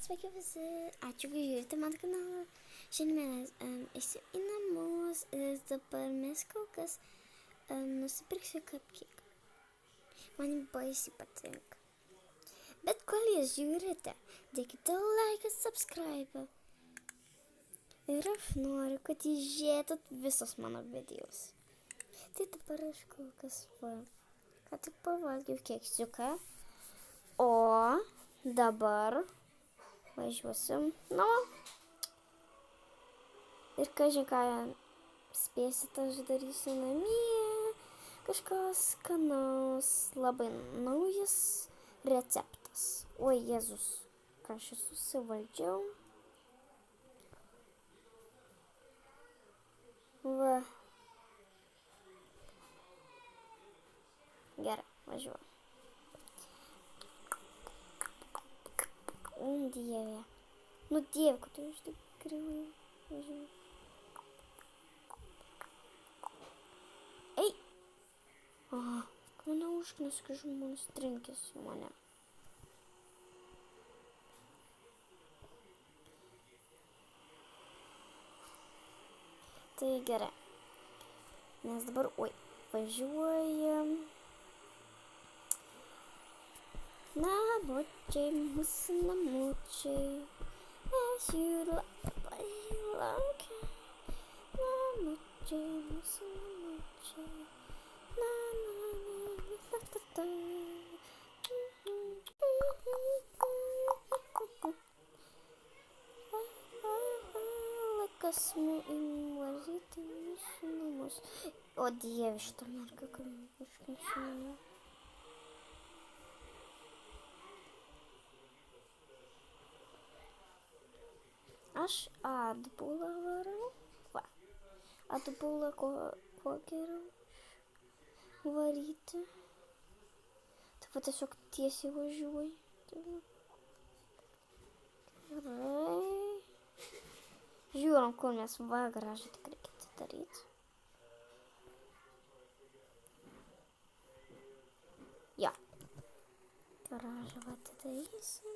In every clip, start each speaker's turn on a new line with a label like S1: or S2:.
S1: Sveiki visi, ačiū, kad žiūrite mano kanalą. Šiandien mes eisiu į namus ir dabar mes kol kas nusipirksiu cupcake. Man baisiai patinka. Bet kol jūs žiūrite, dėkite laiką, subscribe. Ir aš noriu, kad jūs žiūrėtumėt visos mano videos. Tai dabar aš kol kas ką tik pavalgiau keksiuką. O dabar važiuosim namo. Ir kažin ką spėsit, aš darysiu namie. Kažkas skanaus, labai naujas receptas. Oi, Jėzus, ką aš susivaldžiau. Va. Gerai, važiuoju. Dieve. Nu, Dieve, kodėl aš taip kreivai važiuoju. Ei! Aha, mane užknės, kai žmonės trenkėsi į mane. Tai gerai. Mes dabar, važiuojam. Namučiai, mūsų namučiai. Mes jų labai laukiam. Namučiai, mūsų namučiai. Laikas varyti mūsų namus. O Dieve, šitą mergą, kad užknisiu mane. Aš atbulą varau. Va. Atbulą kuo geriau varyti. Tai va tiesiog tiesiai važiuoju. Gerai. Žiūrim, kur mes garažą tik reikia atidaryti. Jo. Garažą va atidarysim.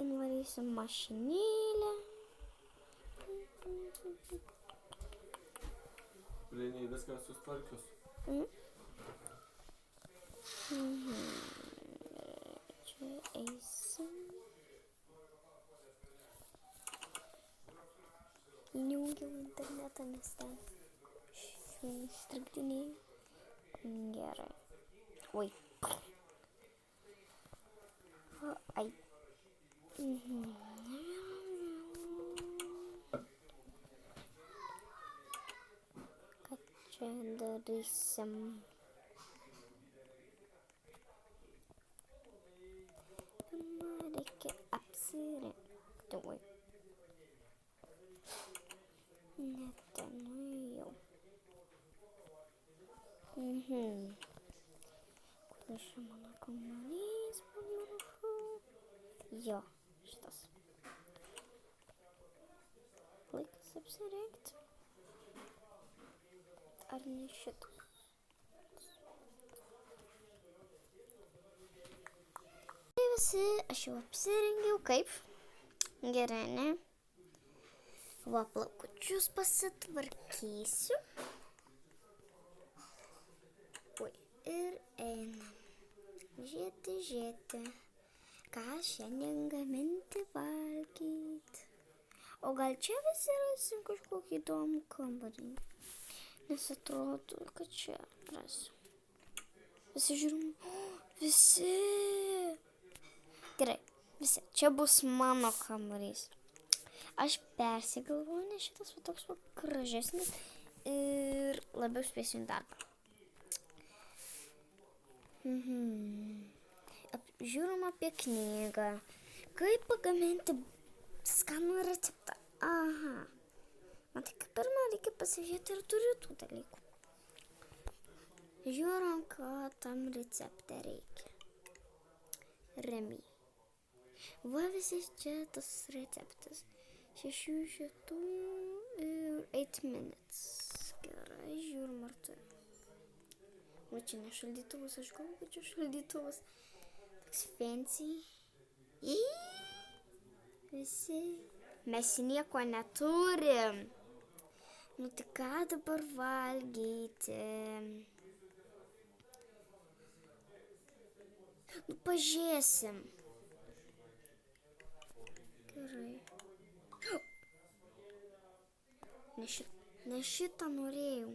S1: Invarysim mašinėlę.
S2: Leniai viską sustvarkius.
S1: Čia eisim. Įjungiau internetą, nes ten strigdinėjau. Gerai. Oi. Ai. Ką čia darysim? Man reikia apsirengti. Oi. Ne ten nuėjau. Kur čia mano kambarys pamiršau? Jo. Šitas. Laikas apsirengti. Ar ne šitas? Tai visi, aš jau apsirengiau, kaip? Gerai, ne? Va, plaukučius pasitvarkysiu. Oi, ir einam. Žiūrėti. Ką šiandien gaminti valgyt? O gal čia visi rasim kažkokį įdomų kambarį? Nes atrodo, kad čia rasim. Visi žiūrim. Visi! Gerai, visi. Čia bus mano kambarys. Aš persigalvoju, nes šitas va toks gražesnis ir labiau spėsiu į darbą. Žiūrim apie knygą. Kaip pagaminti skanų receptą. Aha. Man tai kaip pirmą reikia pasižiūrėti ir turiu tų dalykų. Žiūrim, ką tam recepte reikia. Ramiai. Va visi čia tas receptas. 6 šitų ir 8 minutes. Gerai, žiūrim ar turiu. O čia ne šaldytuvas, aš galvoju, kad čia šaldytuvas. Toks fancy. Visi. Mes nieko neturim. Nu tai ką dabar valgyti? Nu pažiūrėsim. Gerai. Ne šitą norėjau.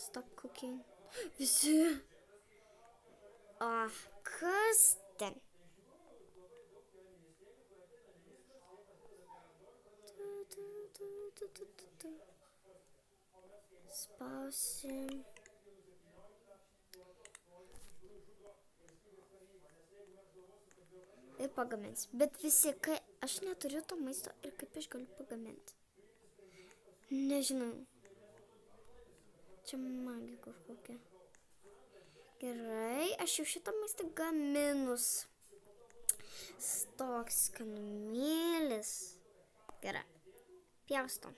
S1: Stop cooking. Visi. Kas ten? Spausim. Ir pagamins. Bet visi, kai aš neturiu to maisto ir kaip aš galiu pagaminti. Nežinau. Čia magija kažkokia. Gerai, aš jau šitą maistą gaminus. Toks skanumėlis. Gerai. Pjaustom.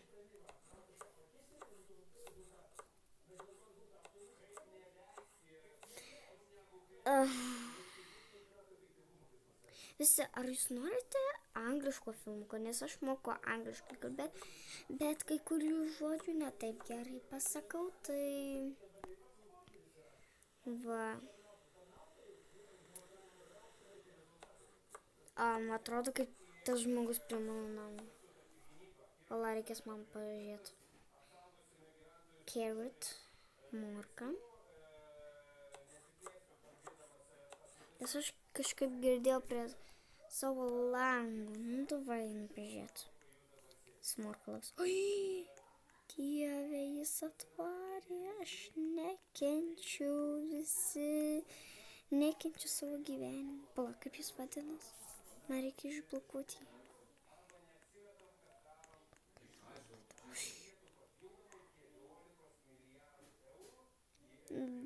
S1: Visi, ar jūs norite angliško filmuko, nes aš moku angliškai kalbėti, bet kai kurių žodžių ne taip gerai pasakau, tai va. Atrodo, kaip tas žmogus prie mano namų. Vala reikės man pažiūrėti. Carrot, morka. Nes aš kažkaip girdėjau prie savo langų. Nu, davai pažiūrėti. Smorkalas. Oi, Dieve, jis atvarė. Aš nekenčiu visi. Nekenčiu savo gyvenimą. Pala, kaip jis vadinas? Man reikia išblokuoti.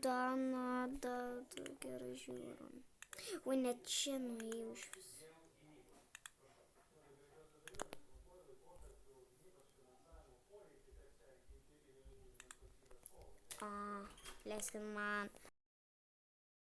S1: Dana, gerai žiūrim. O net čia nuėjau iš vis. Leiskit man